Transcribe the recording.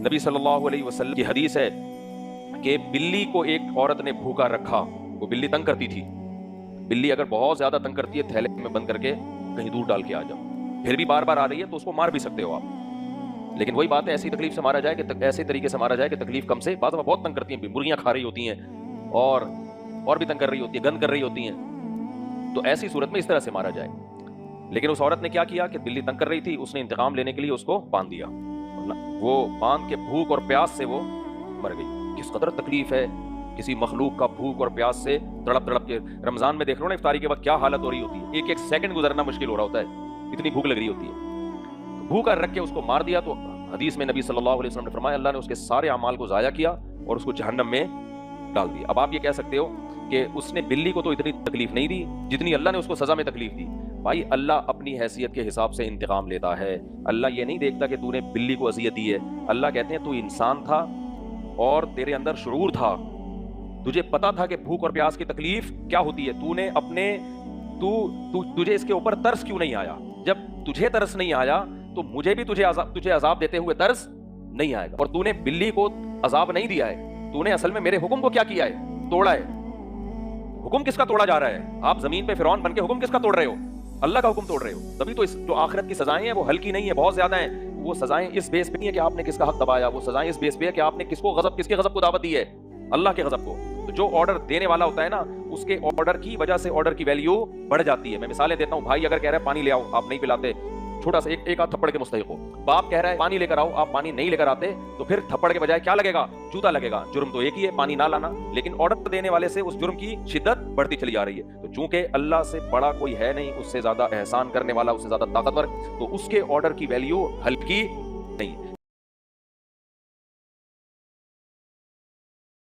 نبی صلی اللہ علیہ وسلم کی حدیث ہے کہ بلی کو ایک عورت نے بھوکا رکھا، وہ بلی تنگ کرتی تھی، بلی اگر بہت زیادہ تنگ کرتی ہے تھیلے میں بند کر کے کہیں دور ڈال کے آ جاؤ، پھر بھی بار بار آ رہی ہے تو اس کو مار بھی سکتے ہو آپ، لیکن وہی بات ہے ایسی تکلیف سے مارا جائے کہ ایسے طریقے سے مارا جائے کہ تکلیف کم سے، بعض بہت تنگ کرتی ہیں، مرغیاں کھا رہی ہوتی ہیں اور بھی تنگ کر رہی ہوتی ہیں، گند کر رہی ہوتی ہیں، تو ایسی صورت میں اس طرح سے مارا جائے۔ لیکن اس عورت نے کیا کیا کہ بلی تنگ کر رہی تھی، اس نے انتقام لینے کے لیے اس کو باندھ دیا، وہ باندھ کے بھوک اور پیاس سے وہ مر گئی۔ کس قدر تکلیف ہے کسی مخلوق کا بھوک اور پیاس سے تڑپ تڑپ کے۔ رمضان میں دیکھ رہے ہو نا افطاری کے وقت کیا حالت ہو رہی ہوتی ہے، ایک ایک سیکنڈ گزرنا مشکل ہو رہا ہوتا ہے، اتنی بھوک لگ رہی ہوتی ہے، بھوکا رکھ کے اس کو مار دیا۔ تو حدیث میں نبی صلی اللہ علیہ وسلم نے فرمایا اللہ نے اس کے سارے اعمال کو ضائع کیا اور اس کو جہنم میں ڈال دیا۔ اب آپ یہ کہہ سکتے ہو کہ اس نے بلی کو تو اتنی تکلیف نہیں دی جتنی اللہ نے اس کو سزا میں تکلیف دی۔ بھائی اللہ اپنی حیثیت کے حساب سے انتقام لیتا ہے، اللہ یہ نہیں دیکھتا کہ تو نے بلی کو اذیت دی ہے، اللہ کہتے ہیں تو انسان تھا اور تیرے اندر شعور تھا، تجھے پتا تھا کہ بھوک اور پیاس کی تکلیف کیا ہوتی ہے، تو نے اپنے تجھے اس کے اوپر ترس کیوں نہیں آیا؟ جب تجھے ترس نہیں آیا تو مجھے بھی تجھے عذاب دیتے ہوئے ترس نہیں آئے گا۔ اور تو نے بلی کو عذاب نہیں دیا ہے، تو نے اصل میں میرے حکم کو کیا کیا ہے؟ توڑا ہے۔ حکم کس کا توڑا جا رہا ہے؟ آپ زمین پہ فرعون بن کے حکم کس کا توڑ رہے ہو؟ اللہ کا حکم توڑ رہے ہو۔ تبھی تو جو آخرت کی سزائیں ہیں وہ ہلکی نہیں ہے، بہت زیادہ ہیں۔ وہ سزائیں اس بیس پہ نہیں ہے کہ آپ نے کس کا حق دبایا، وہ سزائیں اس بیس پہ ہے کہ آپ نے کس کے غضب کو دعوت دی ہے، اللہ کے غضب کو۔ تو جو آرڈر دینے والا ہوتا ہے نا، اس کے آرڈر کی وجہ سے آرڈر کی ویلیو بڑھ جاتی ہے۔ میں مثالیں دیتا ہوں، بھائی اگر کہہ رہا ہے پانی لے آؤ، آپ نہیں پلاتے، چھوٹا سا ایک آدھ تھپڑ کے مستحق ہو۔ باپ کہہ رہا ہے پانی لے کر آؤ، آپ پانی نہیں لے کر آتے، تو پھر تھپڑ کے بجائے کیا لگے گا؟ جوتا لگے گا۔ جرم تو ایک ہی ہے، پانی نہ لانا، لیکن آرڈر دینے والے سے اس جرم کی شدت بڑھتی چلی جا رہی ہے۔ تو چونکہ اللہ سے بڑا کوئی ہے نہیں، اس سے زیادہ احسان کرنے والا، اس سے زیادہ طاقتور، تو اس کے آرڈر کی ویلیو ہلکی نہیں۔